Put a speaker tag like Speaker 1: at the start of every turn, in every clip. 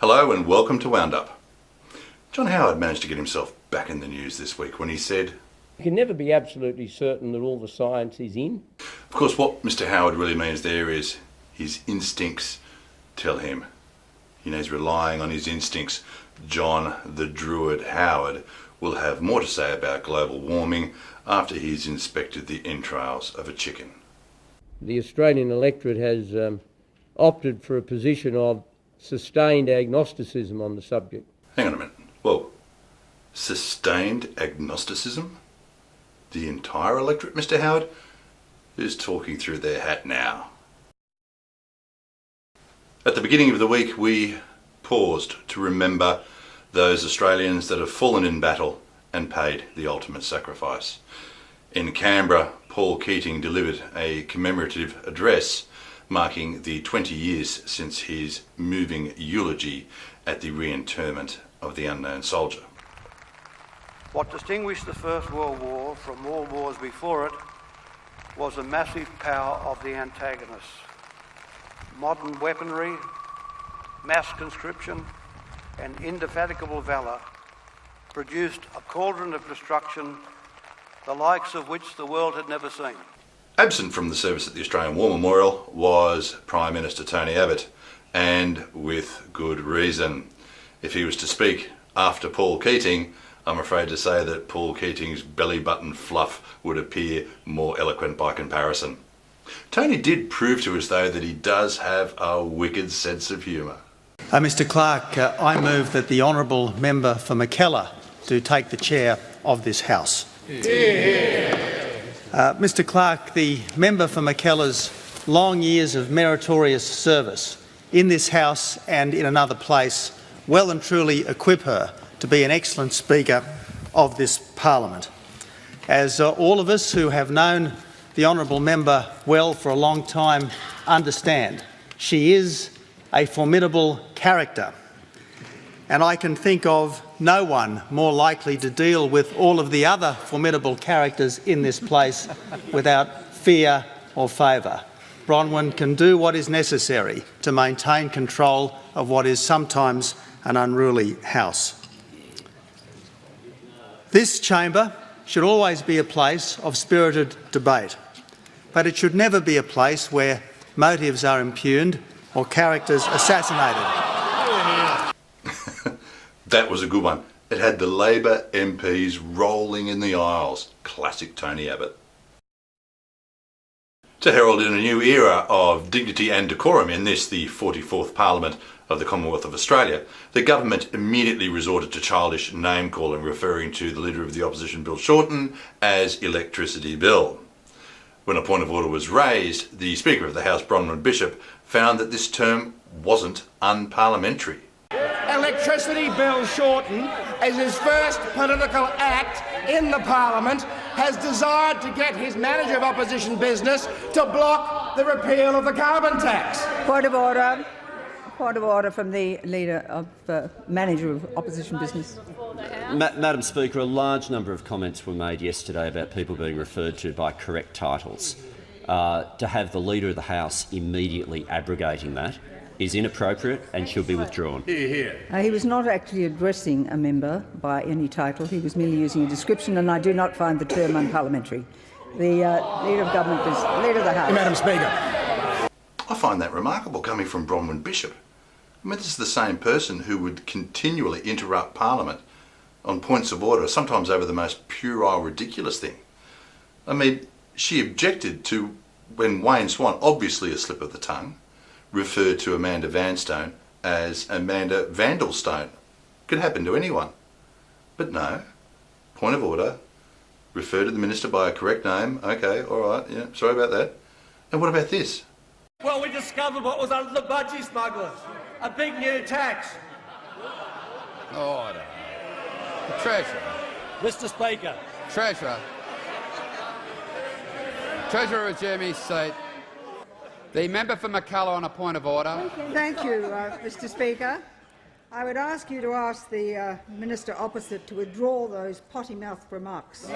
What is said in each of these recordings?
Speaker 1: Hello and welcome to Wound Up. John Howard managed to get himself back in the news this week when he said,
Speaker 2: You can never be absolutely certain that all the science is in.
Speaker 1: of course what Mr Howard really means there is his instincts tell him. He's relying on his instincts. John the Druid Howard will have more to say about global warming after he's inspected the entrails of a chicken.
Speaker 2: The Australian electorate has opted for a position of sustained agnosticism on the subject.
Speaker 1: Hang on a minute. Whoa. Sustained agnosticism? The entire electorate, Mr Howard? Who's talking through their hat now? At the beginning of the week, we paused to remember those Australians that have fallen in battle and paid the ultimate sacrifice. In Canberra, Paul Keating delivered a commemorative address marking the 20 years since his moving eulogy at the reinterment of the unknown soldier.
Speaker 3: What distinguished the First World War from all wars before it was the massive power of the antagonists. Modern weaponry, mass conscription and indefatigable valour produced a cauldron of destruction the likes of which the world had never seen.
Speaker 1: Absent from the service at the Australian War Memorial was Prime Minister Tony Abbott, and with good reason. If he was to speak after Paul Keating, I'm afraid to say that Paul Keating's belly button fluff would appear more eloquent by comparison. Tony did prove to us, though, that he does have a wicked sense of humour.
Speaker 4: Mr Clerk, I move that the honourable member for Mackellar do take the chair of this House. Mr Clerk, the member for Mackellar's long years of meritorious service in this House and in another place well and truly equip her to be an excellent Speaker of this Parliament. As all of us who have known the honourable member well for a long time understand, she is a formidable character, and I can think of no one more likely to deal with all of the other formidable characters in this place without fear or favour. Bronwyn can do what is necessary to maintain control of what is sometimes an unruly House. This chamber should always be a place of spirited debate, but it should never be a place where motives are impugned or characters assassinated.
Speaker 1: That was a good one. It had the Labor MPs rolling in the aisles. Classic Tony Abbott. To herald in a new era of dignity and decorum in this, the 44th Parliament of the Commonwealth of Australia, the government immediately resorted to childish name-calling, referring to the Leader of the Opposition, Bill Shorten, as Electricity Bill. When a point of order was raised, the Speaker of the House, Bronwyn Bishop, found that this term wasn't unparliamentary.
Speaker 5: Electricity Bill Shorten, as his first political act in the Parliament, has desired to get his manager of opposition business to block the repeal of the carbon tax.
Speaker 6: Point of order. Point of order from the Leader of Manager of Opposition Business.
Speaker 7: Madam Speaker, a large number of comments were made yesterday about people being referred to by correct titles. To have the Leader of the House immediately abrogating that is inappropriate and should be withdrawn.
Speaker 6: He was not actually addressing a member by any title. He was merely using a description, and I do not find the term unparliamentary. The Leader of Government is Leader of the House.
Speaker 5: Madam Speaker.
Speaker 1: I find that remarkable coming from Bronwyn Bishop. I mean, this is the same person who would continually interrupt Parliament on points of order, sometimes over the most puerile, ridiculous thing. I mean, she objected to when Wayne Swan, obviously a slip of the tongue, referred to Amanda Vanstone as Amanda Vandalstone. Could happen to anyone. But no, point of order, refer to the Minister by a correct name. Okay, all right, yeah, sorry about that. And what about this?
Speaker 8: Well, we discovered what was under the budgie smugglers. A big new tax.
Speaker 9: Order. Treasurer.
Speaker 8: Mr. Speaker.
Speaker 9: Treasurer. Treasurer resume his seat. The member for Mackellar on a point of order.
Speaker 6: Thank you, Mr. Speaker. I would ask you to ask the Minister opposite to withdraw those potty-mouthed remarks.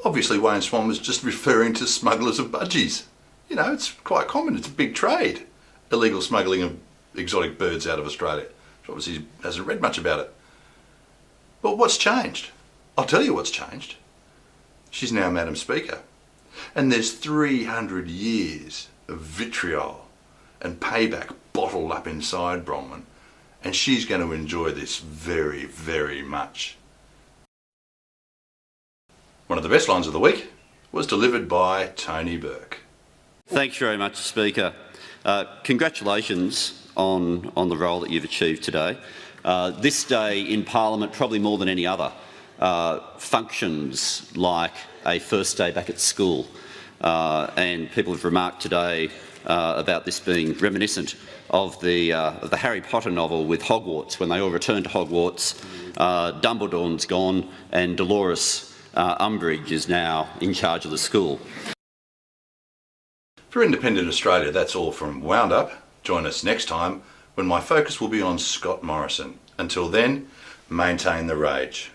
Speaker 1: Obviously Wayne Swan was just referring to smugglers of budgies. You know, it's quite common, it's a big trade. Illegal smuggling of exotic birds out of Australia. She obviously hasn't read much about it. But what's changed? I'll tell you what's changed. She's now Madam Speaker. And there's 300 years of vitriol and payback bottled up inside Bronwyn. And she's going to enjoy this very, very much. One of the best lines of the week was delivered by Tony Burke.
Speaker 7: Thanks very much, Speaker. Congratulations on the role that you've achieved today. This day in Parliament, probably more than any other, functions like a first day back at school. And people have remarked today about this being reminiscent of the Harry Potter novel with Hogwarts. When they all return to Hogwarts, Dumbledore's gone and Dolores Umbridge is now in charge of the school.
Speaker 1: For Independent Australia, that's all from Wound Up. Join us next time when my focus will be on Scott Morrison. Until then, maintain the rage.